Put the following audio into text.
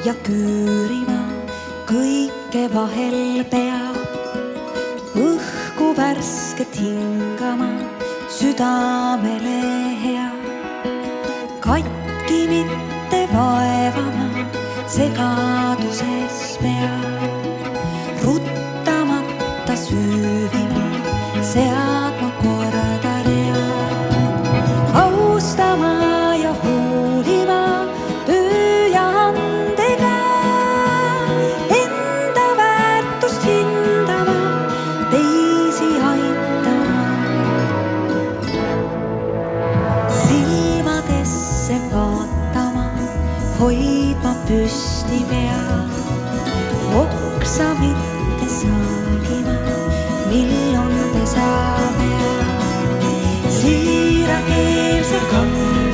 ja küürima, kõike vahel peab. Õhku värsket hingama, südamele hea. Katki mitte vaevama, segaduses peab. Ruttamata süüvima, seadma korda rea. Austama ja hoolima töö ja andega, enda väärtust hindama, teisi aitama. Silmadesse vaatama, hoidma püsti pea. Oksa mitte saagima, mil on pesa pea. Siirakeelse kanda